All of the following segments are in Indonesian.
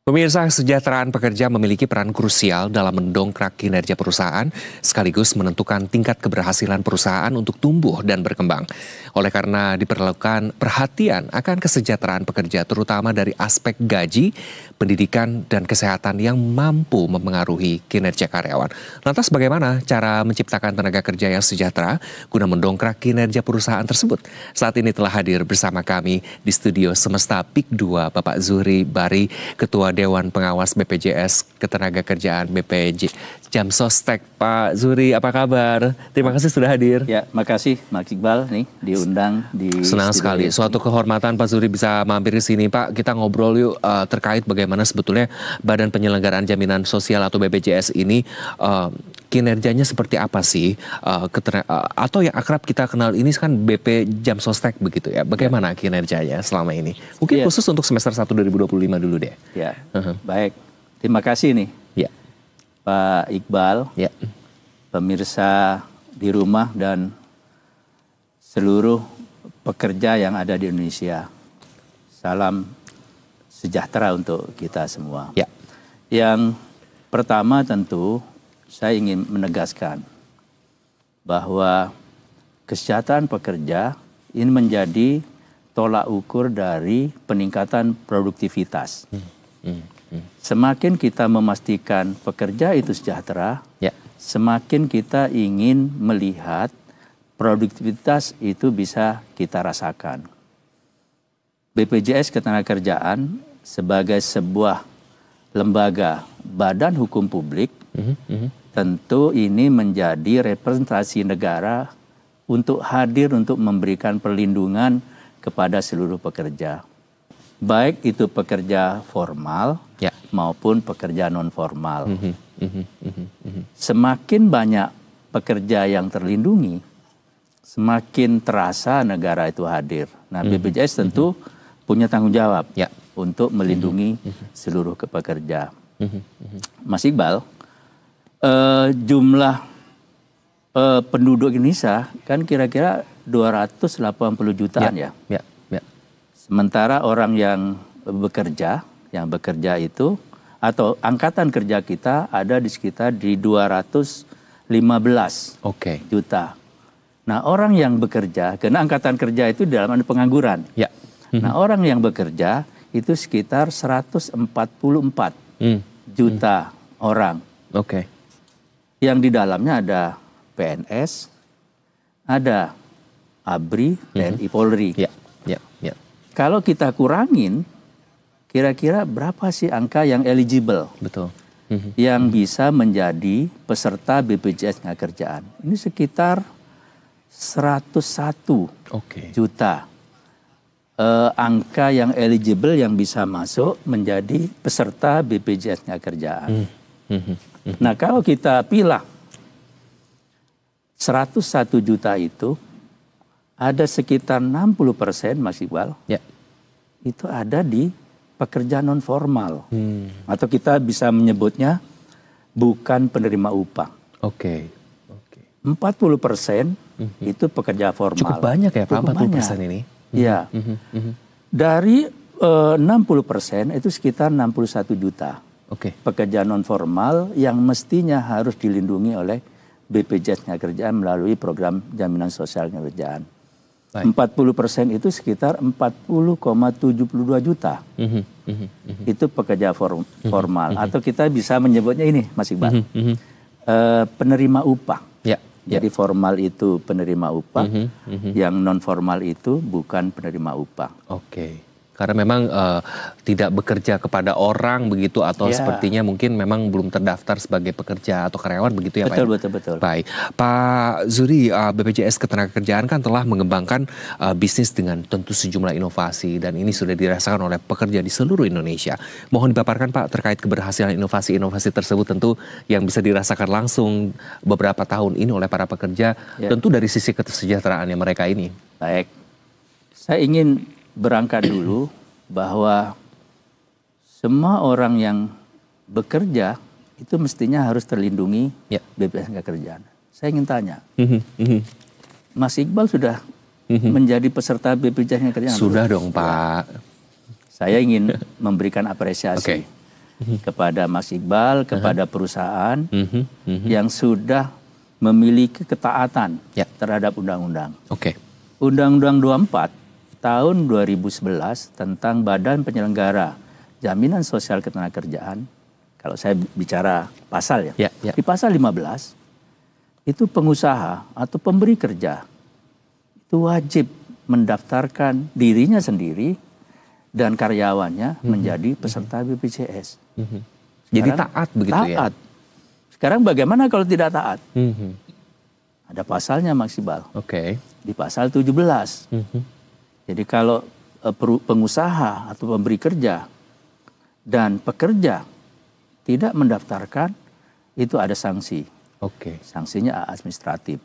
Pemirsa, kesejahteraan pekerja memiliki peran krusial dalam mendongkrak kinerja perusahaan, sekaligus menentukan tingkat keberhasilan perusahaan untuk tumbuh dan berkembang. Oleh karena diperlukan perhatian akan kesejahteraan pekerja, terutama dari aspek gaji, pendidikan, dan kesehatan yang mampu mempengaruhi kinerja karyawan. Lantas bagaimana cara menciptakan tenaga kerja yang sejahtera guna mendongkrak kinerja perusahaan tersebut? Saat ini telah hadir bersama kami di studio Semesta PIK 2, Bapak Zuhri Bari, Ketua Dewan Pengawas BPJS Ketenagakerjaan BPJ Jamsostek. Pak Zuhri, apa kabar? Terima kasih sudah hadir. Ya, makasih Mas Iqbal nih diundang di Senang sekali. Suatu kehormatan Pak Zuhri bisa mampir di sini, Pak. Kita ngobrol yuk terkait bagaimana sebetulnya Badan Penyelenggaraan Jaminan Sosial atau BPJS ini kinerjanya seperti apa sih? Atau yang akrab kita kenal ini kan BP Jamsostek begitu ya. Bagaimana kinerjanya selama ini? Mungkin khusus untuk semester 1 2025 dulu deh. Ya, baik. Terima kasih nih. Ya. Pak Iqbal, ya. Pemirsa di rumah dan seluruh pekerja yang ada di Indonesia. Salam sejahtera untuk kita semua. Ya. Yang pertama tentu saya ingin menegaskan bahwa kesejahteraan pekerja ini menjadi tolak ukur dari peningkatan produktivitas. Semakin kita memastikan pekerja itu sejahtera, semakin kita ingin melihat produktivitas itu bisa kita rasakan. BPJS Ketenagakerjaan sebagai sebuah lembaga badan hukum publik, tentu ini menjadi representasi negara untuk hadir untuk memberikan perlindungan kepada seluruh pekerja. Baik itu pekerja formal maupun pekerja non formal. Semakin banyak pekerja yang terlindungi, semakin terasa negara itu hadir. Nah, BPJS tentu punya tanggung jawab untuk melindungi seluruh pekerja. Mas Iqbal, jumlah penduduk Indonesia kan kira-kira 280 jutaan ya. Sementara orang yang bekerja itu atau angkatan kerja kita ada di sekitar di 215 juta. Nah, orang yang bekerja, karena angkatan kerja itu dalam pengangguran. Nah, orang yang bekerja itu sekitar 144 juta orang. Yang di dalamnya ada PNS, ada ABRI, TNI, Polri. Kalau kita kurangin, kira-kira berapa sih angka yang eligible? Betul. Yang bisa menjadi peserta BPJS Ketenagakerjaan. Ini sekitar 101 juta. Angka yang eligible yang bisa masuk menjadi peserta BPJS Ketenagakerjaan. Nah, kalau kita pilih 101 juta itu, ada sekitar 60% Mas Iqbal, itu ada di pekerja non formal. Atau kita bisa menyebutnya bukan penerima upah. 40% itu pekerja formal. Cukup banyak ya Pak, 40% ini? Iya. Dari 60% itu sekitar 61 juta. Pekerja non formal yang mestinya harus dilindungi oleh BPJS Ketenagakerjaan melalui program jaminan sosial ketenagakerjaan. 40% itu sekitar 40,72 juta. Itu pekerja formal. Atau kita bisa menyebutnya ini, Mas Iqbal, penerima upah. Jadi formal itu penerima upah, yang non formal itu bukan penerima upah. Karena memang tidak bekerja kepada orang begitu atau sepertinya mungkin memang belum terdaftar sebagai pekerja atau karyawan begitu ya Pak? Betul. Baik, Pak Zuhri, BPJS Ketenagakerjaan kan telah mengembangkan bisnis dengan tentu sejumlah inovasi dan ini sudah dirasakan oleh pekerja di seluruh Indonesia. Mohon dipaparkan Pak terkait keberhasilan inovasi-inovasi tersebut tentu yang bisa dirasakan langsung beberapa tahun ini oleh para pekerja, tentu dari sisi kesejahteraannya mereka ini. Baik, saya ingin berangkat dulu bahwa semua orang yang bekerja itu mestinya harus terlindungi BPJS Ketenagakerjaan. Saya ingin tanya, Mas Iqbal sudah menjadi peserta BPJS Ketenagakerjaan? Sudah dong Pak. Saya ingin memberikan apresiasi. kepada Mas Iqbal, kepada perusahaan yang sudah memiliki ketaatan terhadap undang-undang. Undang-Undang 24 tahun 2011 tentang Badan Penyelenggara Jaminan Sosial Ketenagakerjaan, kalau saya bicara pasal di pasal 15, itu pengusaha atau pemberi kerja itu wajib mendaftarkan dirinya sendiri dan karyawannya menjadi peserta BPJS. Jadi taat begitu ya? Taat. Sekarang bagaimana kalau tidak taat? Ada pasalnya maksimal. Di pasal 17. Jadi kalau pengusaha atau pemberi kerja dan pekerja tidak mendaftarkan, itu ada sanksi. Sanksinya administratif.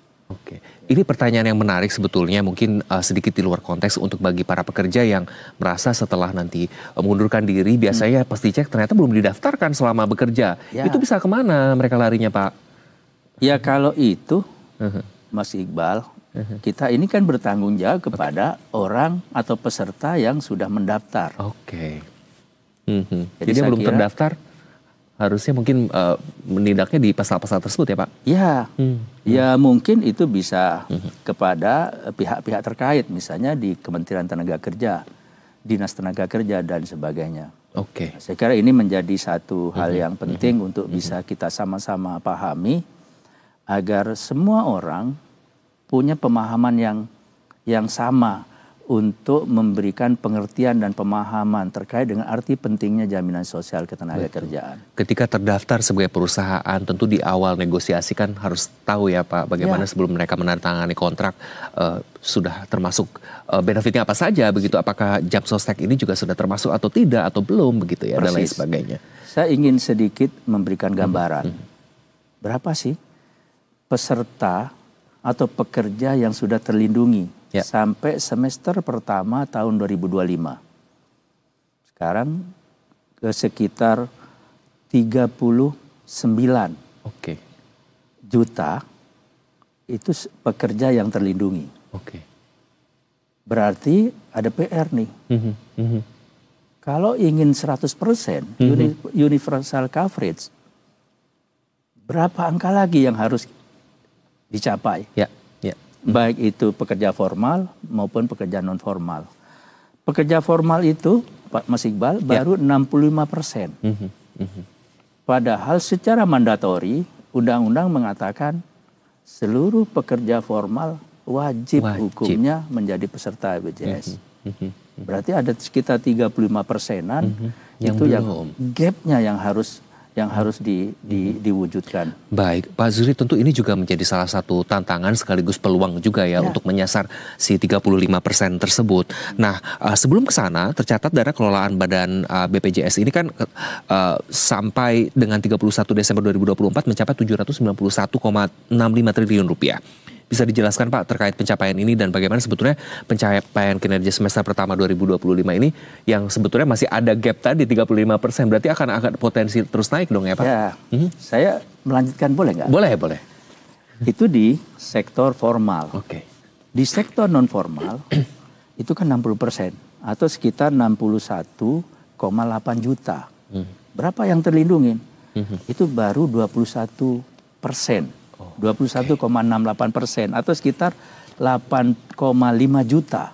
Ini pertanyaan yang menarik sebetulnya, mungkin sedikit di luar konteks untuk bagi para pekerja yang merasa setelah nanti mengundurkan diri, biasanya pasti cek ternyata belum didaftarkan selama bekerja. Itu bisa kemana mereka larinya, Pak? Ya kalau itu, Mas Iqbal, kita ini kan bertanggung jawab kepada orang atau peserta yang sudah mendaftar. Jadi yang belum terdaftar harusnya mungkin menindaknya di pasal-pasal tersebut ya Pak? Ya mungkin itu bisa kepada pihak-pihak terkait, misalnya di Kementerian Tenaga Kerja, Dinas Tenaga Kerja dan sebagainya. Saya kira ini menjadi satu hal yang penting untuk bisa kita sama-sama pahami agar semua orang punya pemahaman yang sama untuk memberikan pengertian dan pemahaman terkait dengan arti pentingnya jaminan sosial ketenagakerjaan. Ketika terdaftar sebagai perusahaan, tentu di awal negosiasi kan harus tahu ya Pak, bagaimana sebelum mereka menandatangani kontrak sudah termasuk benefitnya apa saja begitu, apakah jam sostek ini juga sudah termasuk atau tidak atau belum begitu ya, dan lain sebagainya. Saya ingin sedikit memberikan gambaran. Berapa sih peserta atau pekerja yang sudah terlindungi sampai semester pertama tahun 2025. Sekarang sekitar 39 juta itu pekerja yang terlindungi. Berarti ada PR nih. Kalau ingin 100% universal coverage, berapa angka lagi yang harus dicapai? Baik itu pekerja formal maupun pekerja non formal. Pekerja formal itu, Pak Mas Iqbal, baru 65%. Padahal secara mandatori, undang-undang mengatakan seluruh pekerja formal wajib hukumnya menjadi peserta BPJS. Berarti ada sekitar 35%-an itu yang gapnya yang harus diwujudkan. Baik, Pak Zuhri, tentu ini juga menjadi salah satu tantangan sekaligus peluang juga ya untuk menyasar si 35% tersebut. Nah, sebelum ke sana tercatat dana kelolaan badan BPJS ini kan sampai dengan 31 Desember 2024 mencapai 791,65 triliun rupiah. Bisa dijelaskan Pak terkait pencapaian ini dan bagaimana sebetulnya pencapaian kinerja semester pertama 2025 ini yang sebetulnya masih ada gap tadi 35%, berarti akan potensi terus naik dong ya Pak? Ya, saya melanjutkan boleh nggak? Boleh. Itu di sektor formal. Di sektor non formal itu kan 60% atau sekitar 61,8 juta. Berapa yang terlindungi? Itu baru 21%. 21,68% atau sekitar 8,5 juta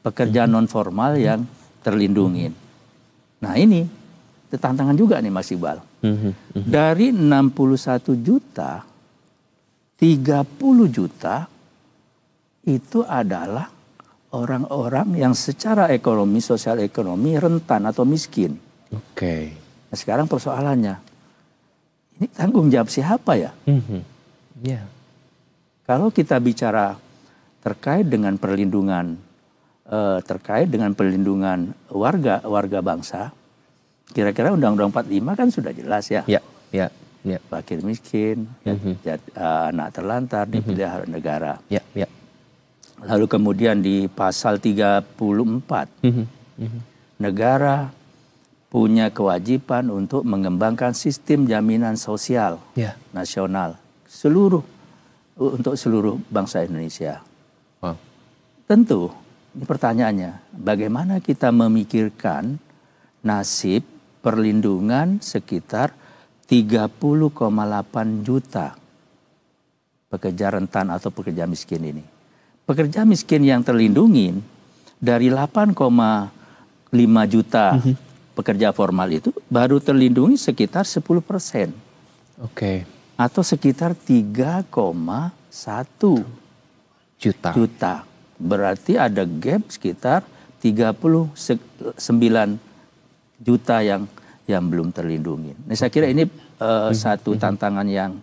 pekerja non formal yang terlindungi. Nah ini tantangan juga nih Mas Iqbal. Dari 61 juta, 30 juta itu adalah orang-orang yang secara ekonomi, sosial ekonomi rentan atau miskin. Nah, sekarang persoalannya, ini tanggung jawab siapa ya? Kalau kita bicara terkait dengan perlindungan warga bangsa, kira-kira Undang-Undang 45 kan sudah jelas ya. Fakir miskin, anak terlantar dipelihara negara. Lalu kemudian di pasal 34, negara punya kewajiban untuk mengembangkan sistem jaminan sosial nasional untuk seluruh bangsa Indonesia. Tentu, ini pertanyaannya, bagaimana kita memikirkan nasib perlindungan sekitar 30,8 juta pekerja rentan atau pekerja miskin ini. Pekerja miskin yang terlindungi dari 8,5 juta pekerja formal itu baru terlindungi sekitar 10%. Oke. Atau sekitar 3,1 juta. Berarti ada gap sekitar 39 juta yang belum terlindungi. Nah, saya kira ini satu tantangan yang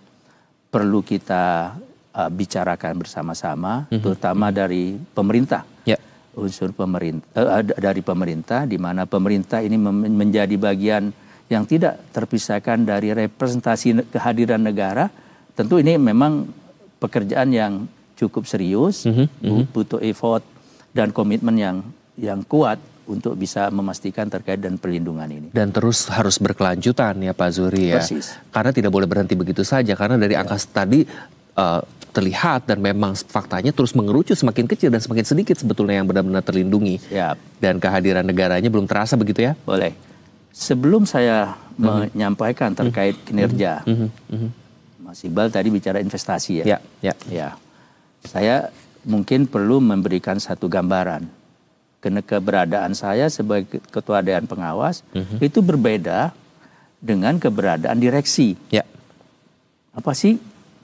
perlu kita bicarakan bersama-sama, terutama dari pemerintah. Unsur pemerintah dari pemerintah, di mana pemerintah ini menjadi bagian yang tidak terpisahkan dari representasi kehadiran negara. Tentu ini memang pekerjaan yang cukup serius, butuh effort dan komitmen yang kuat untuk bisa memastikan terkait dengan perlindungan ini. Dan terus harus berkelanjutan ya Pak Zuhri ya. Persis. Karena tidak boleh berhenti begitu saja, karena dari angka tadi terlihat dan memang faktanya terus mengerucut, semakin kecil dan semakin sedikit sebetulnya yang benar-benar terlindungi. Dan kehadiran negaranya belum terasa begitu ya? Boleh. Sebelum saya menyampaikan terkait kinerja, Mas Iqbal tadi bicara investasi ya. Saya mungkin perlu memberikan satu gambaran. Karena keberadaan saya sebagai ketua Dewan Pengawas itu berbeda dengan keberadaan direksi. Apa sih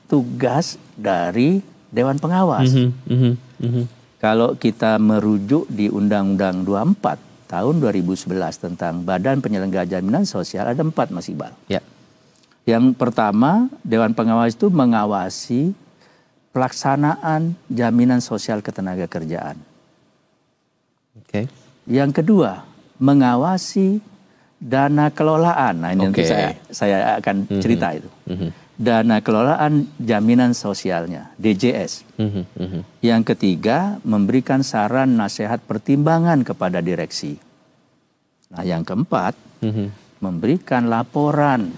tugas dari Dewan Pengawas? Kalau kita merujuk di Undang-Undang 24 tahun 2011 tentang Badan Penyelenggara Jaminan Sosial, ada 4, Mas Iqbal. Yang pertama, Dewan Pengawas itu mengawasi pelaksanaan jaminan sosial ketenagakerjaan. Yang kedua, mengawasi dana kelolaan. Nah, ini nanti saya akan cerita itu. Dana kelolaan jaminan sosialnya, DJS. Yang ketiga, memberikan saran, nasihat, pertimbangan kepada direksi. Nah, yang keempat, memberikan laporan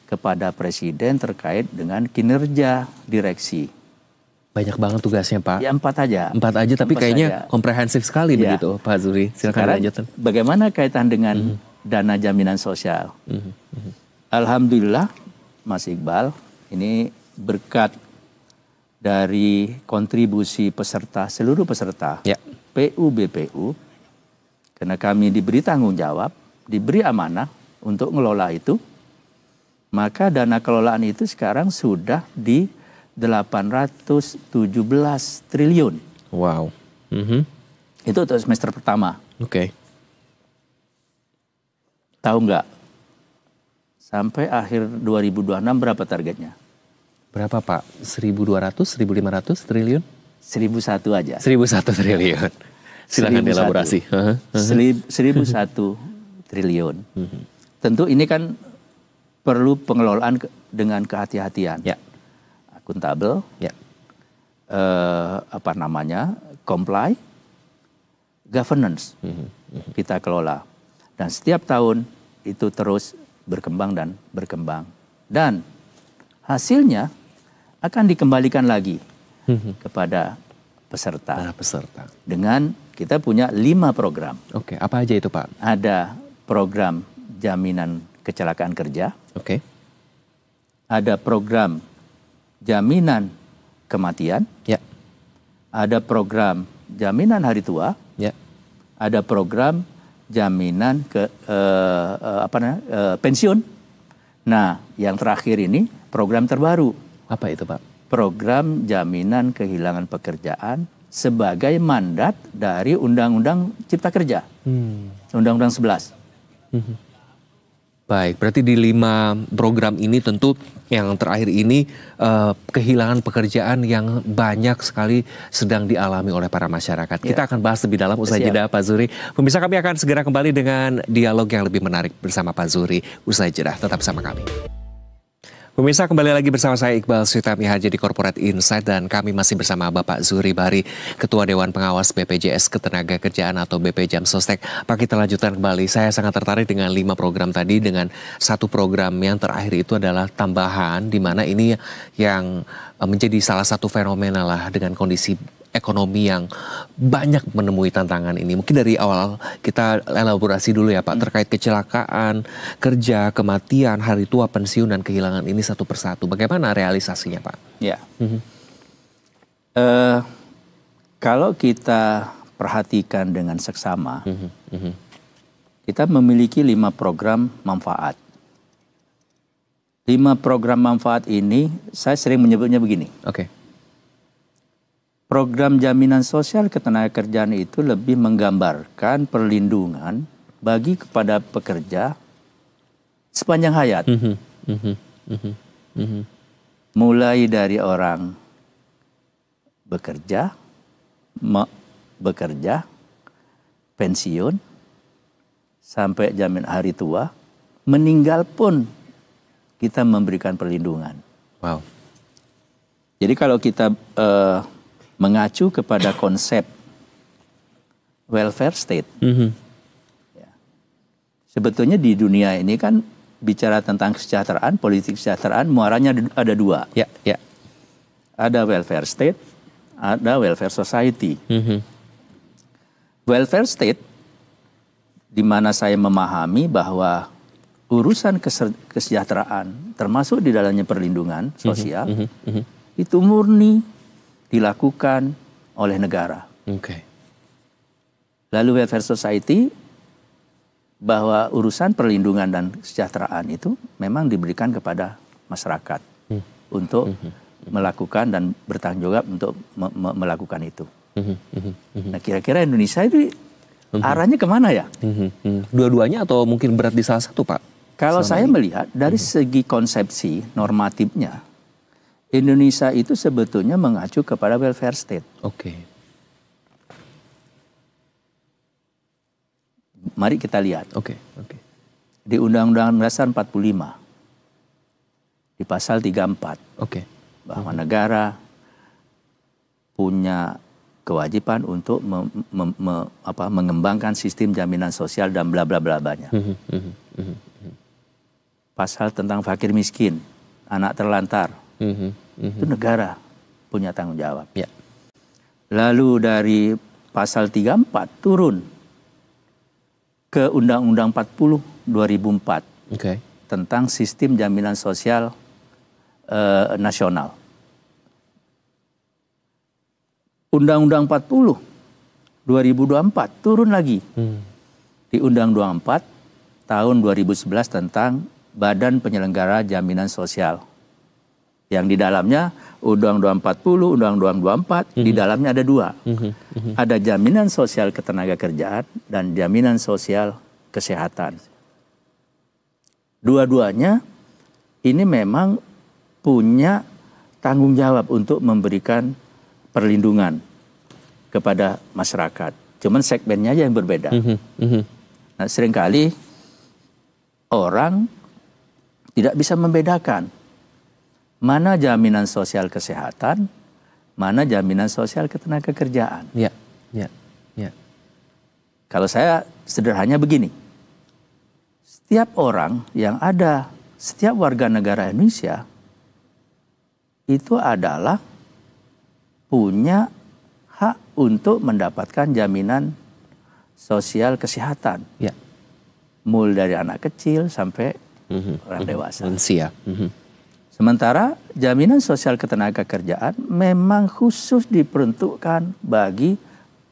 kepada presiden terkait dengan kinerja direksi. Banyak banget tugasnya Pak. Ya 4 aja. 4 aja tapi kayaknya komprehensif sekali begitu Pak Zuhri. Silakan lanjutkan. Bagaimana kaitan dengan dana jaminan sosial? Alhamdulillah Mas Iqbal, ini berkat dari kontribusi peserta, seluruh peserta PU BPU, karena kami diberi tanggung jawab, diberi amanah untuk ngelola itu, maka dana kelolaan itu sekarang sudah di 817 triliun. Wow. Itu untuk semester pertama. Tahu nggak? Sampai akhir 2026 berapa targetnya? Berapa Pak? 1.200, 1.500 triliun? 1.001 aja. 1.001 triliun. Silakan elaborasi. 1.001 triliun. Tentu ini kan perlu pengelolaan dengan kehati-hatian. Akuntabel, comply, governance, kita kelola. Dan setiap tahun itu terus berkembang dan berkembang. Dan hasilnya akan dikembalikan lagi kepada peserta. Dengan kita punya 5 program. Apa aja itu Pak? Ada program jaminan kecelakaan kerja. Ada program jaminan kematian, ada program jaminan hari tua, ada program jaminan pensiun. Nah, yang terakhir ini program terbaru. Apa itu Pak? Program jaminan kehilangan pekerjaan sebagai mandat dari Undang-Undang Cipta Kerja, Undang-Undang 11. Baik, berarti di 5 program ini tentu yang terakhir ini kehilangan pekerjaan yang banyak sekali sedang dialami oleh para masyarakat. Kita akan bahas lebih dalam usai jeda Pak Zuhri. Pemirsa, kami akan segera kembali dengan dialog yang lebih menarik bersama Pak Zuhri usai jeda. Tetap bersama kami. Pemirsa, kembali lagi bersama saya Iqbal Suitami Haji di Corporate Insight, dan kami masih bersama Bapak Zuhri Bahri, Ketua Dewan Pengawas BPJS Ketenagakerjaan atau BPJAM Sostek. Pak, kita lanjutkan kembali. Saya sangat tertarik dengan 5 program tadi, dengan satu program yang terakhir itu adalah tambahan, di mana ini yang menjadi salah satu fenomena lah dengan kondisi ekonomi yang banyak menemui tantangan ini. Mungkin dari awal kita elaborasi dulu ya Pak, terkait kecelakaan, kerja, kematian, hari tua, pensiun, dan kehilangan ini satu persatu. Bagaimana realisasinya Pak? Ya. Kalau kita perhatikan dengan seksama, kita memiliki 5 program manfaat. 5 program manfaat ini saya sering menyebutnya begini. Program jaminan sosial ketenagakerjaan itu lebih menggambarkan perlindungan bagi kepada pekerja sepanjang hayat. Mulai dari orang bekerja, pensiun, sampai jamin hari tua, meninggal pun kita memberikan perlindungan. Wow. Jadi kalau kita mengacu kepada konsep welfare state, ya, sebetulnya di dunia ini kan bicara tentang kesejahteraan, politik kesejahteraan, muaranya ada 2. Ya. Ada welfare state, ada welfare society. Welfare state, di mana saya memahami bahwa urusan kesejahteraan, termasuk di dalamnya perlindungan sosial, itu murni dilakukan oleh negara. Lalu welfare society, bahwa urusan perlindungan dan kesejahteraan itu memang diberikan kepada masyarakat untuk melakukan dan bertanggung jawab untuk melakukan itu. Nah, kira-kira Indonesia itu arahnya kemana ya? Dua-duanya atau mungkin berat di salah satu Pak? Kalau saya melihat dari segi konsepsi normatifnya, Indonesia itu sebetulnya mengacu kepada welfare state. Mari kita lihat. Di Undang-Undang Dasar 45, di pasal 34, bahwa negara punya kewajiban untuk mengembangkan sistem jaminan sosial dan bla bla bla banyak. Pasal tentang fakir miskin, anak terlantar, itu negara punya tanggung jawab. Lalu dari pasal 34 turun ke Undang-Undang 40 2004 tentang sistem jaminan sosial nasional. Undang-Undang 40 2024 turun lagi di Undang-Undang 4 tahun 2011 tentang Badan Penyelenggara Jaminan Sosial. Yang di dalamnya Undang-Undang 40, Undang-Undang 24, di dalamnya ada 2. Ada jaminan sosial ketenagakerjaan dan jaminan sosial kesehatan. Dua-duanya ini memang punya tanggung jawab untuk memberikan perlindungan kepada masyarakat. Cuman segmennya aja yang berbeda. Nah, seringkali orang tidak bisa membedakan mana jaminan sosial kesehatan, mana jaminan sosial ketenagakerjaan. Kalau saya sederhananya begini, setiap orang yang ada, setiap warga negara Indonesia itu adalah punya hak untuk mendapatkan jaminan sosial kesehatan. Mulai dari anak kecil sampai orang dewasa. Sementara jaminan sosial ketenagakerjaan memang khusus diperuntukkan bagi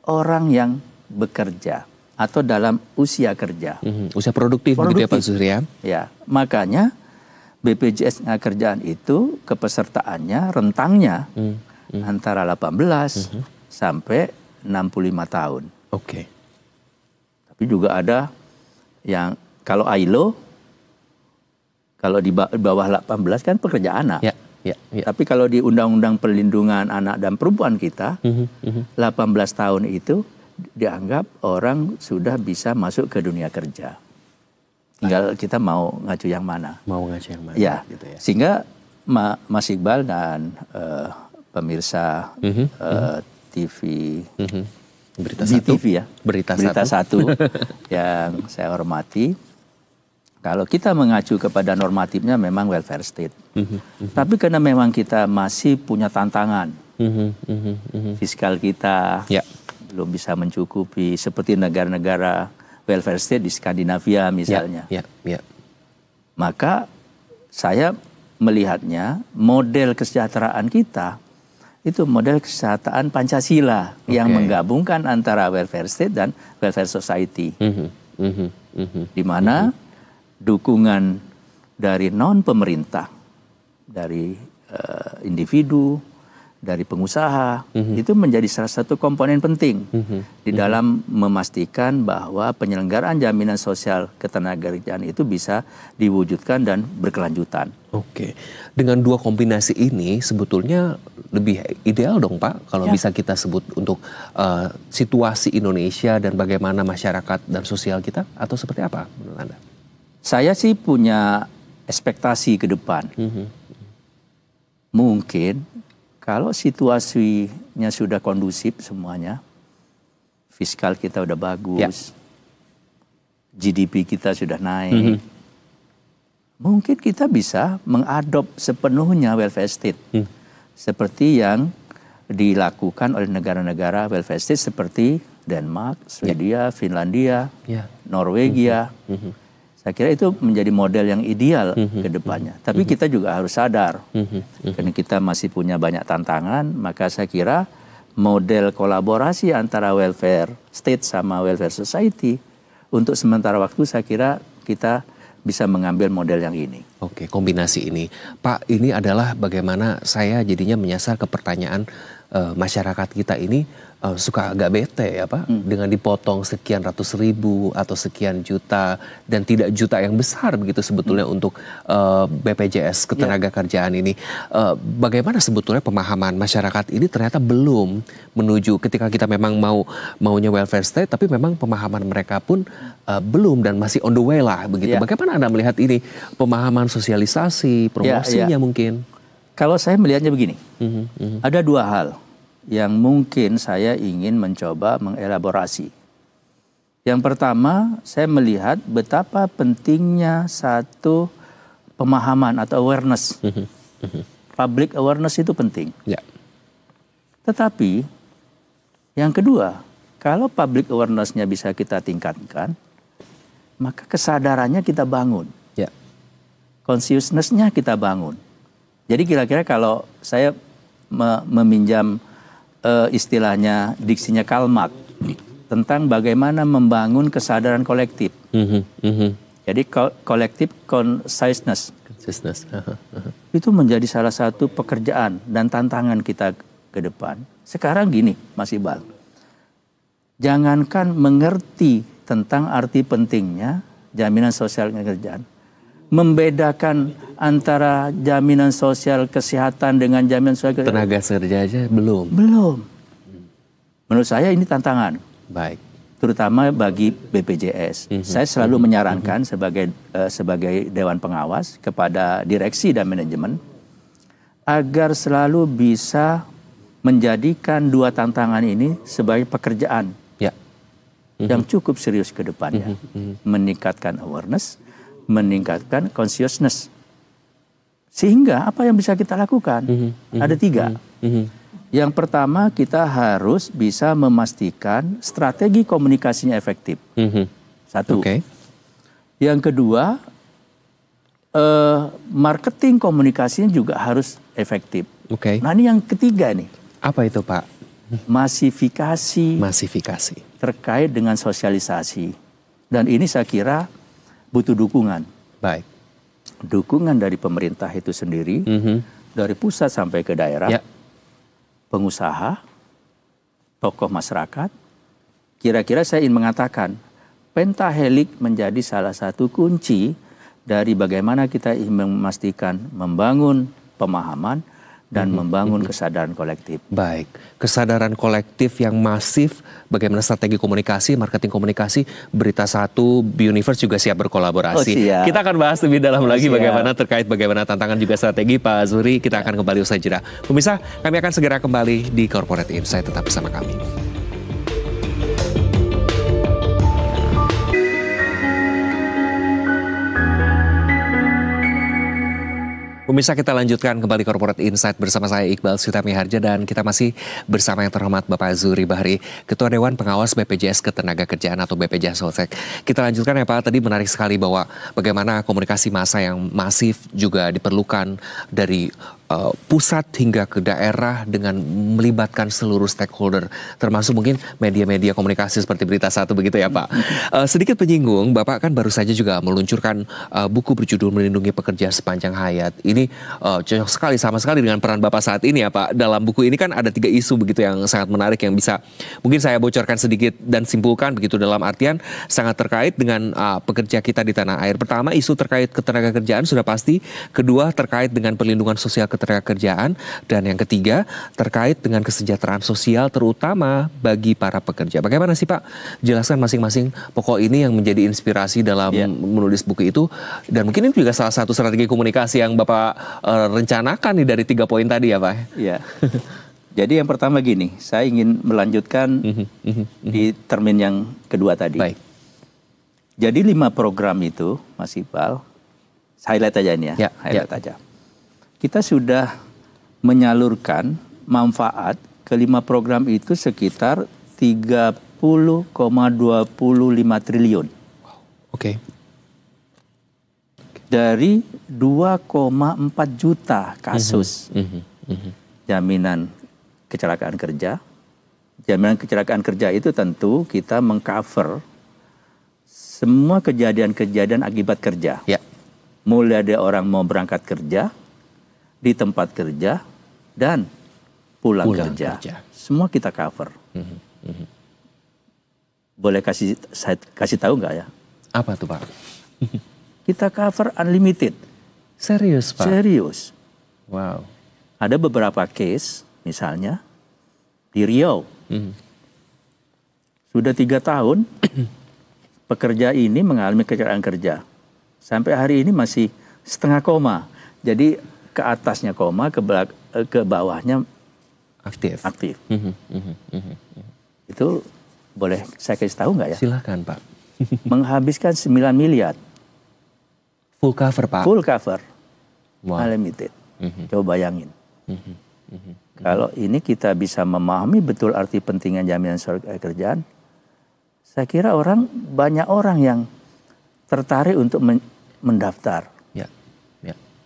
orang yang bekerja atau dalam usia kerja. Usia produktif begitu ya Pak Zuhri ya? Ya, makanya BPJS Ketenagakerjaan itu kepesertaannya rentangnya antara 18 sampai 65 tahun. Tapi juga ada yang kalau ILO, kalau di bawah 18 kan pekerja anak. Tapi kalau di Undang-Undang Perlindungan Anak dan Perempuan kita, 18 tahun itu dianggap orang sudah bisa masuk ke dunia kerja. Tinggal kita mau ngacu yang mana. Ya, gitu ya. Sehingga Mas Iqbal dan pemirsa TV, Berita Satu, ya, Berita Satu yang saya hormati, kalau kita mengacu kepada normatifnya memang welfare state. Tapi karena memang kita masih punya tantangan Fiskal kita belum bisa mencukupi seperti negara-negara welfare state di Skandinavia misalnya. Maka saya melihatnya model kesejahteraan kita itu model kesejahteraan Pancasila yang menggabungkan antara welfare state dan welfare society. Di mana dukungan dari non pemerintah, dari individu, dari pengusaha, itu menjadi salah satu komponen penting di dalam memastikan bahwa penyelenggaraan jaminan sosial ketenagakerjaan itu bisa diwujudkan dan berkelanjutan. Oke, dengan dua kombinasi ini sebetulnya lebih ideal dong Pak, kalau bisa kita sebut untuk situasi Indonesia dan bagaimana masyarakat dan sosial kita, atau seperti apa menurut Anda? Saya sih punya ekspektasi ke depan. Mungkin kalau situasinya sudah kondusif semuanya, fiskal kita udah bagus, GDP kita sudah naik, mungkin kita bisa mengadop sepenuhnya welfare state. Seperti yang dilakukan oleh negara-negara welfare state seperti Denmark, Swedia, Finlandia, Norwegia. Saya kira itu menjadi model yang ideal ke depannya. Tapi kita juga harus sadar, karena kita masih punya banyak tantangan, maka saya kira model kolaborasi antara welfare state sama welfare society, untuk sementara waktu saya kira kita bisa mengambil model yang ini. Oke, kombinasi ini. Pak, ini adalah bagaimana saya jadinya menyasar ke pertanyaan masyarakat kita ini suka agak bete ya Pak, dengan dipotong sekian ratus ribu atau sekian juta, dan tidak juta yang besar begitu sebetulnya untuk BPJS Ketenagakerjaan ini. Bagaimana sebetulnya pemahaman masyarakat ini ternyata belum menuju ketika kita memang maunya welfare state, tapi memang pemahaman mereka pun belum dan masih on the way lah begitu. Bagaimana Anda melihat ini, pemahaman sosialisasi, promosinya mungkin? Kalau saya melihatnya begini, ada dua hal yang mungkin saya ingin mencoba mengelaborasi. Yang pertama, saya melihat betapa pentingnya satu pemahaman atau awareness. Public awareness itu penting. Tetapi yang kedua, kalau public awareness-nya bisa kita tingkatkan, maka kesadarannya kita bangun. Consciousness-nya kita bangun. Jadi kira-kira kalau saya meminjam istilahnya, diksinya Karl Marx tentang bagaimana membangun kesadaran kolektif. Jadi kolektif consciousness itu menjadi salah satu pekerjaan dan tantangan kita ke depan. Sekarang gini, Mas Iqbal, jangankan mengerti tentang arti pentingnya jaminan sosial ketenagakerjaan, membedakan antara jaminan sosial kesehatan dengan jaminan sosial tenaga kerja aja belum. Menurut saya ini tantangan. Baik. Terutama bagi BPJS. Saya selalu menyarankan sebagai Dewan Pengawas kepada direksi dan manajemen agar selalu bisa menjadikan dua tantangan ini sebagai pekerjaan yang cukup serius ke depannya. Meningkatkan awareness, meningkatkan consciousness. Sehingga apa yang bisa kita lakukan? Ada tiga. Yang pertama, kita harus bisa memastikan strategi komunikasinya efektif. Satu. Yang kedua, marketing komunikasinya juga harus efektif. Nah, ini yang ketiga nih. Apa itu, Pak? Masifikasi. Terkait dengan sosialisasi. Dan ini saya kira butuh dukungan. Baik. Dukungan dari pemerintah itu sendiri, dari pusat sampai ke daerah, pengusaha, tokoh masyarakat. Kira-kira saya ingin mengatakan, pentahelix menjadi salah satu kunci dari bagaimana kita ingin memastikan membangun pemahaman dan membangun kesadaran kolektif. Baik, kesadaran kolektif yang masif, bagaimana strategi komunikasi, marketing komunikasi, Berita Satu, Universe juga siap berkolaborasi. Kita akan bahas lebih dalam lagi bagaimana terkait bagaimana tantangan juga strategi, Pak Zuhri. Kita akan kembali usai jeda. Pemirsa, kami akan segera kembali di Corporate Insight, tetap bersama kami. Pemirsa, kita lanjutkan kembali Corporate Insight bersama saya Iqbal Sutamiharja dan kita masih bersama yang terhormat Bapak Zuhri Bahri, Ketua Dewan Pengawas BPJS Ketenagakerjaan atau BPJS Sostek. Kita lanjutkan ya Pak, tadi menarik sekali bahwa bagaimana komunikasi massa yang masif juga diperlukan dari pusat hingga ke daerah dengan melibatkan seluruh stakeholder, termasuk mungkin media-media komunikasi seperti Berita Satu begitu ya Pak. Sedikit penyinggung, Bapak kan baru saja juga meluncurkan buku berjudul Melindungi Pekerja Sepanjang Hayat. Ini cocok sekali sama sekali dengan peran Bapak saat ini ya Pak. Dalam buku ini kan ada 3 isu begitu yang sangat menarik yang bisa mungkin saya bocorkan sedikit dan simpulkan begitu, dalam artian sangat terkait dengan pekerja kita di tanah air. Pertama, isu terkait ketenagakerjaan sudah pasti. Kedua, terkait dengan perlindungan sosial ketenagakerjaan, dan yang ketiga terkait dengan kesejahteraan sosial terutama bagi para pekerja. Bagaimana sih Pak? Jelaskan masing-masing pokok ini yang menjadi inspirasi dalam menulis buku itu, dan mungkin ini juga salah satu strategi komunikasi yang Bapak rencanakan nih dari 3 poin tadi ya Pak. Iya. Jadi yang pertama gini, saya ingin melanjutkan di termin yang kedua tadi. Baik. Jadi 5 program itu, Mas Iqbal, highlight aja ini ya, highlight aja. Kita sudah menyalurkan manfaat ke 5 program itu sekitar 30,25 triliun. Oke. Dari 2,4 juta kasus jaminan kecelakaan kerja. Jaminan kecelakaan kerja itu tentu kita mengcover semua kejadian-kejadian akibat kerja. Ya. Mulai dari orang mau berangkat kerja, di tempat kerja, dan pulang kerja. Semua kita cover. Boleh kasih tahu nggak ya? Apa tuh Pak? Kita cover unlimited. Serius Pak? Serius. Wow. Ada beberapa case, misalnya di Riau. Sudah 3 tahun pekerja ini mengalami kecelakaan kerja. Sampai hari ini masih setengah koma. Jadi ke atasnya koma, ke bawahnya aktif. Itu boleh saya kasih tahu nggak ya? Silakan Pak. Menghabiskan 9 miliar. Full cover Pak? Full cover. Wow. Unlimited. Coba bayangin. Kalau ini kita bisa memahami betul arti pentingnya jaminan sosial kerjaan, saya kira banyak orang yang tertarik untuk mendaftar.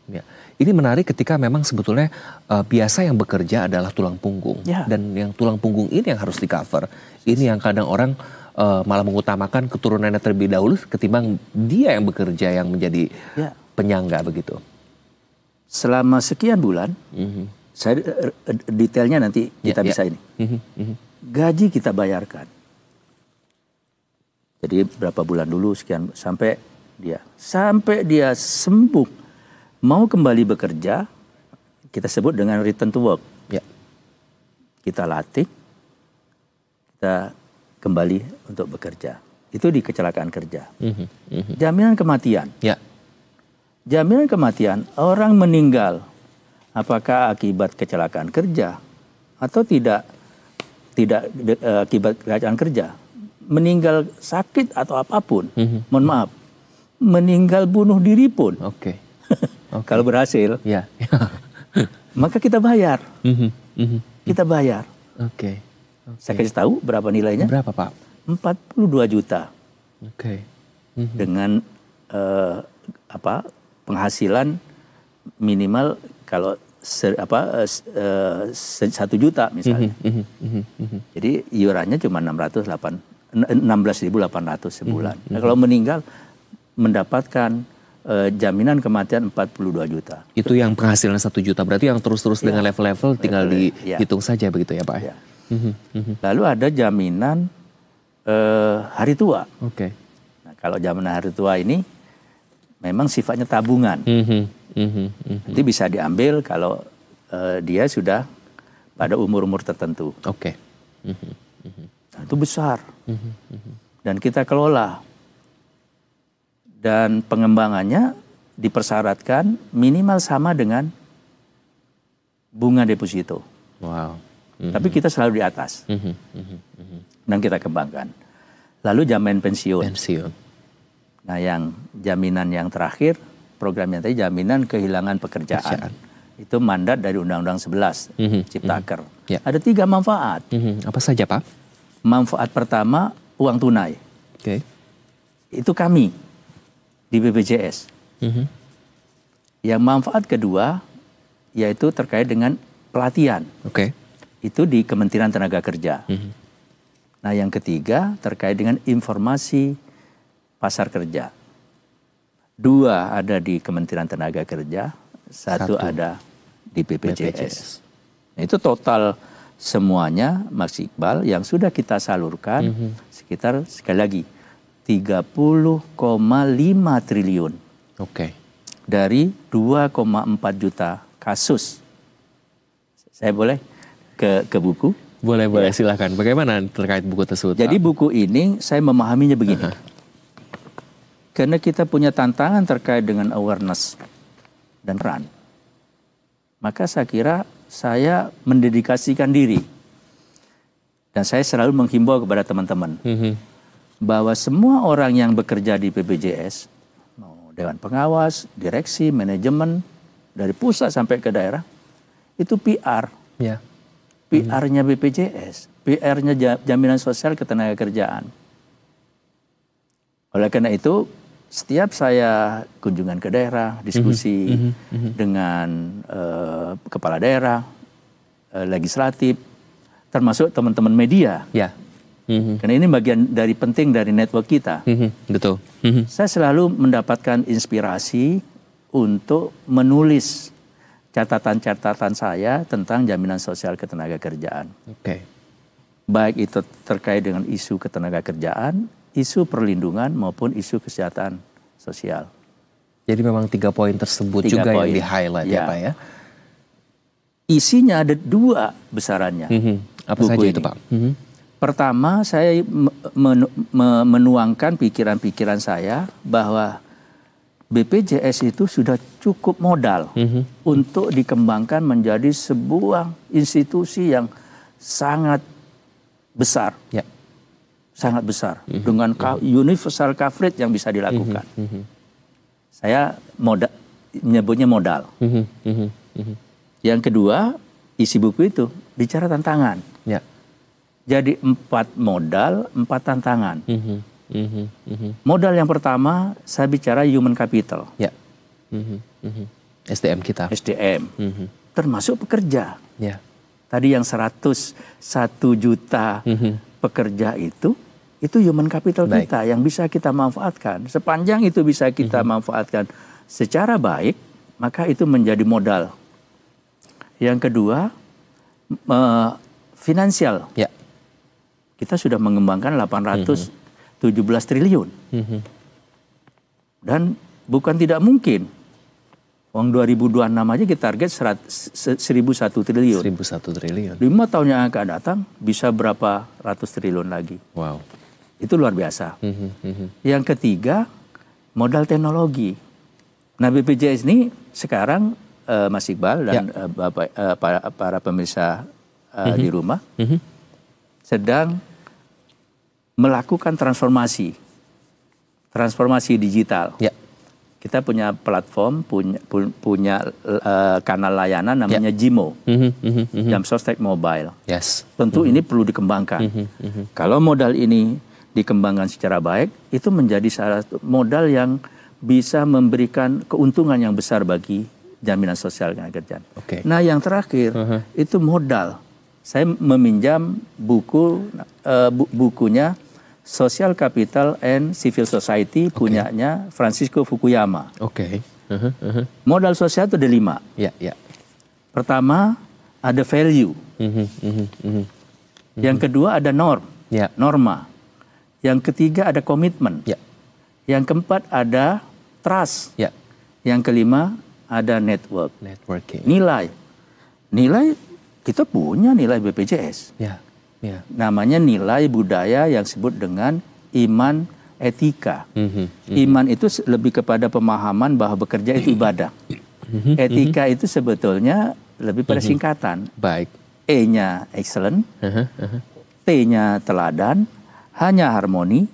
Ya. Ini menarik ketika memang sebetulnya biasa yang bekerja adalah tulang punggung. Ya. Dan yang tulang punggung ini yang harus di cover. Ini yang kadang orang malah mengutamakan keturunannya terlebih dahulu ketimbang dia yang bekerja yang menjadi penyangga begitu. Selama sekian bulan, saya detailnya nanti kita bisa ini. Gaji kita bayarkan. Jadi berapa bulan dulu sekian sampai dia sembuh. Mau kembali bekerja, kita sebut dengan return to work. Ya. Kita latih, kita kembali untuk bekerja. Itu di kecelakaan kerja. Jaminan kematian. Ya. Jaminan kematian, orang meninggal, apakah akibat kecelakaan kerja atau tidak akibat kecelakaan kerja. Meninggal sakit atau apapun, mohon maaf, meninggal bunuh diri pun. Oke. Kalau berhasil, maka kita bayar. Kita bayar. Oke. Saya kasih tahu berapa nilainya? Berapa Pak? 42 juta. Oke. Dengan penghasilan minimal kalau 1 juta misalnya. Jadi iurannya cuma 16.800 sebulan. Nah, kalau meninggal mendapatkan jaminan kematian 42 juta. Itu yang penghasilan 1 juta. Berarti yang terus-terus dengan level-level tinggal dihitung saja begitu ya Pak? Ya. Lalu ada jaminan hari tua. Oke. Nah, kalau jaminan hari tua ini memang sifatnya tabungan. Nanti bisa diambil kalau dia sudah pada umur-umur tertentu. Oke. Nah, itu besar. Dan kita kelola. Dan pengembangannya dipersyaratkan minimal sama dengan bunga deposito. Wow. Tapi kita selalu di atas. Dan kita kembangkan. Lalu jaminan pensiun. Nah, yang jaminan yang terakhir programnya tadi jaminan kehilangan pekerjaan. Itu mandat dari Undang-Undang 11 Ciptaker. Ada 3 manfaat. Apa saja, Pak? Manfaat pertama, uang tunai. Itu kami di BPJS. Yang manfaat kedua yaitu terkait dengan pelatihan. Itu di Kementerian Tenaga Kerja. Nah, yang ketiga terkait dengan informasi pasar kerja. 2 ada di Kementerian Tenaga Kerja, 1 ada di BPJS. Nah, itu total semuanya, Mas Iqbal, yang sudah kita salurkan sekitar, sekali lagi, 30,5 triliun. Dari 2,4 juta kasus. Saya boleh ke buku? Boleh, silahkan. Bagaimana terkait buku tersebut, Jadi buku ini saya memahaminya begini. Karena kita punya tantangan terkait dengan awareness dan peran. Maka saya kira saya mendedikasikan diri. Dan saya selalu menghimbau kepada teman-teman. Bahwa semua orang yang bekerja di BPJS, mau Dewan Pengawas, direksi, manajemen, dari pusat sampai ke daerah, itu PR. PR-nya BPJS, PR-nya Jaminan Sosial Ketenagakerjaan. Oleh karena itu, setiap saya kunjungan ke daerah, diskusi dengan kepala daerah, legislatif, termasuk teman-teman media. Karena ini bagian dari penting dari network kita. Betul. Saya selalu mendapatkan inspirasi untuk menulis catatan-catatan saya tentang jaminan sosial ketenagakerjaan. Baik itu terkait dengan isu ketenagakerjaan, isu perlindungan maupun isu kesehatan sosial. Jadi memang 3 poin tersebut 3 juga poin yang di-highlight ya Pak ya? Isinya ada 2 besarannya. Apa saja itu Pak? Pertama, saya menuangkan pikiran-pikiran saya bahwa BPJS itu sudah cukup modal untuk dikembangkan menjadi sebuah institusi yang sangat besar. Sangat besar. Dengan universal coverage yang bisa dilakukan. Saya menyebutnya modal. Yang kedua, isi buku itu bicara tantangan. Jadi 4 modal, 4 tantangan. Modal yang pertama, saya bicara human capital. SDM kita. SDM. Termasuk pekerja. Tadi yang 101 juta pekerja itu human capital kita yang bisa kita manfaatkan. Sepanjang itu bisa kita manfaatkan secara baik, maka itu menjadi modal. Yang kedua, finansial. Kita sudah mengembangkan 817 triliun. Dan bukan tidak mungkin. Uang 2026 aja kita target 1.001 triliun. 1.001 triliun. 5 tahun yang akan datang bisa berapa ratus triliun lagi. Wow. Itu luar biasa. Yang ketiga, modal teknologi. Nah, BPJS ini sekarang Mas Iqbal dan para pemirsa di rumah sedang melakukan transformasi digital. Kita punya platform, punya kanal layanan namanya JIMO, Jamsostek Mobile. Tentu ini perlu dikembangkan. Kalau modal ini dikembangkan secara baik, itu menjadi salah satu modal yang bisa memberikan keuntungan yang besar bagi jaminan sosial ketenagakerjaan. Nah, yang terakhir itu modal. Saya meminjam bukunya Social Capital and Civil Society punyanya Francisco Fukuyama. Modal sosial itu ada 5. Pertama ada value. Yang kedua ada norma. Yang ketiga ada komitmen. Yang keempat ada trust. Yang kelima ada networking. Nilai kita punya nilai BPJS. Namanya nilai budaya yang disebut dengan iman etika. Iman itu lebih kepada pemahaman bahwa bekerja itu ibadah. Etika itu sebetulnya lebih pada singkatan. E-nya excellent, T-nya teladan, H-nya harmoni,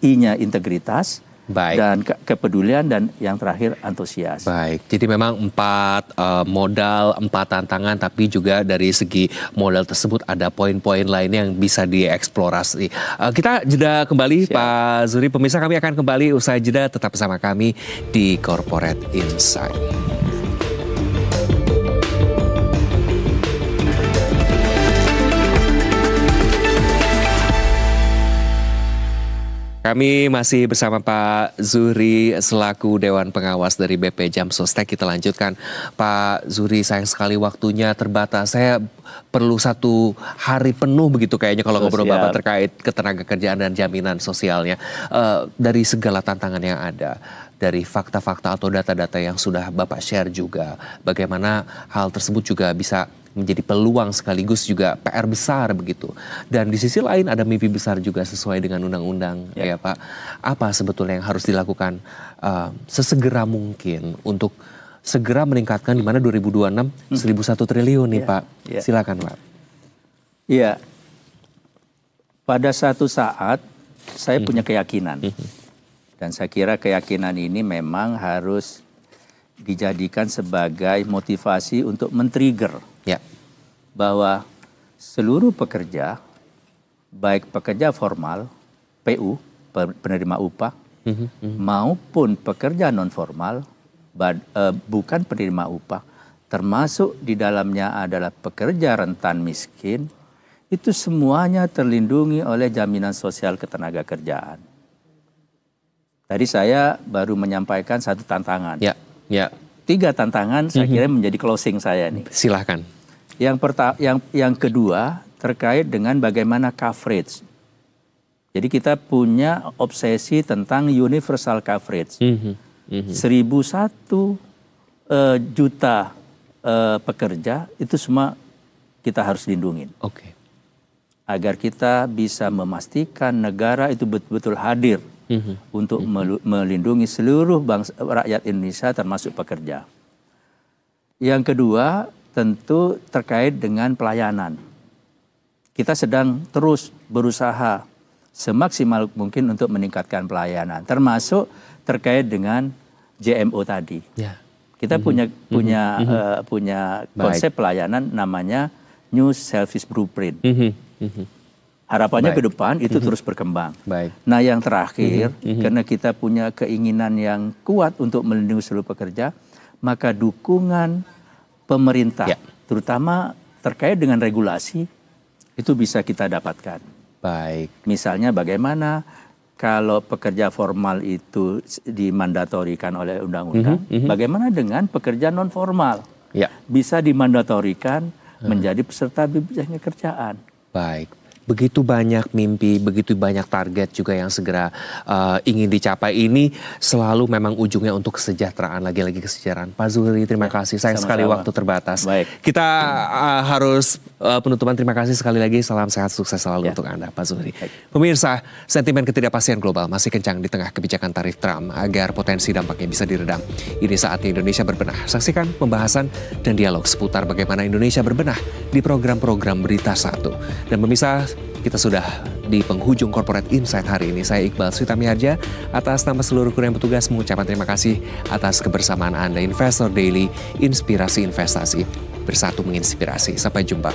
I-nya integritas, dan kepedulian, dan yang terakhir antusias. Baik, jadi memang 4 modal, 4 tantangan, tapi juga dari segi modal tersebut ada poin-poin lainnya yang bisa dieksplorasi. Kita jeda kembali. Siap. Pak Zuhri. Pemirsa, kami akan kembali usai jeda, tetap bersama kami di Corporate Insight. Kami masih bersama Pak Zuhri selaku Dewan Pengawas dari BP Jam Sostek. Kita lanjutkan. Pak Zuhri, sayang sekali waktunya terbatas. Saya perlu 1 hari penuh begitu kayaknya kalau ngobrol Bapak terkait ketenagakerjaan dan jaminan sosialnya. Dari segala tantangan yang ada, dari fakta-fakta atau data-data yang sudah Bapak share juga, bagaimana hal tersebut juga bisa menjadi peluang sekaligus juga PR besar begitu. Dan di sisi lain ada mimpi besar juga sesuai dengan undang-undang ya Pak. Apa sebetulnya yang harus dilakukan sesegera mungkin untuk segera meningkatkan, di mana 2026 1.001 triliun nih Pak. Silakan Pak. Iya. Pada satu saat saya punya keyakinan. Dan saya kira keyakinan ini memang harus dijadikan sebagai motivasi untuk men-trigger bahwa seluruh pekerja, baik pekerja formal, PU, penerima upah, maupun pekerja non formal, bukan penerima upah, termasuk di dalamnya adalah pekerja rentan miskin, itu semuanya terlindungi oleh jaminan sosial ketenagakerjaan. Tadi saya baru menyampaikan 1 tantangan. 3 tantangan saya kira menjadi closing saya nih. Silahkan. Yang kedua terkait dengan bagaimana coverage. Jadi kita punya obsesi tentang universal coverage. 1.001 juta pekerja itu semua kita harus lindungin. Agar kita bisa memastikan negara itu betul-betul hadir untuk melindungi seluruh rakyat Indonesia termasuk pekerja. Yang kedua tentu terkait dengan pelayanan. Kita sedang terus berusaha semaksimal mungkin untuk meningkatkan pelayanan, termasuk terkait dengan JMO tadi. Kita punya konsep pelayanan namanya New Service Blueprint. Harapannya ke depan itu terus berkembang. Nah yang terakhir, karena kita punya keinginan yang kuat untuk melindungi seluruh pekerja, maka dukungan pemerintah, terutama terkait dengan regulasi, itu bisa kita dapatkan. Misalnya bagaimana kalau pekerja formal itu dimandatorikan oleh undang-undang, bagaimana dengan pekerja non formal? Bisa dimandatorikan menjadi peserta BPJS Ketenagakerjaan. Begitu banyak mimpi, begitu banyak target juga yang segera ingin dicapai. Ini selalu memang ujungnya untuk kesejahteraan, lagi-lagi kesejahteraan. Pak Zuhri, terima kasih. Sayang sekali waktu terbatas. Kita harus penutupan. Terima kasih sekali lagi. Salam sehat, sukses selalu untuk Anda, Pak Zuhri. Pemirsa, sentimen ketidakpastian global masih kencang di tengah kebijakan tarif Trump agar potensi dampaknya bisa diredam. Ini saatnya Indonesia berbenah. Saksikan pembahasan dan dialog seputar bagaimana Indonesia berbenah di program-program Berita Satu. Dan pemirsa, kita sudah di penghujung Corporate Insight hari ini. Saya Iqbal Switamiharja, atas nama seluruh kru yang bertugas mengucapkan terima kasih atas kebersamaan Anda. Investor Daily, inspirasi investasi, bersatu menginspirasi. Sampai jumpa.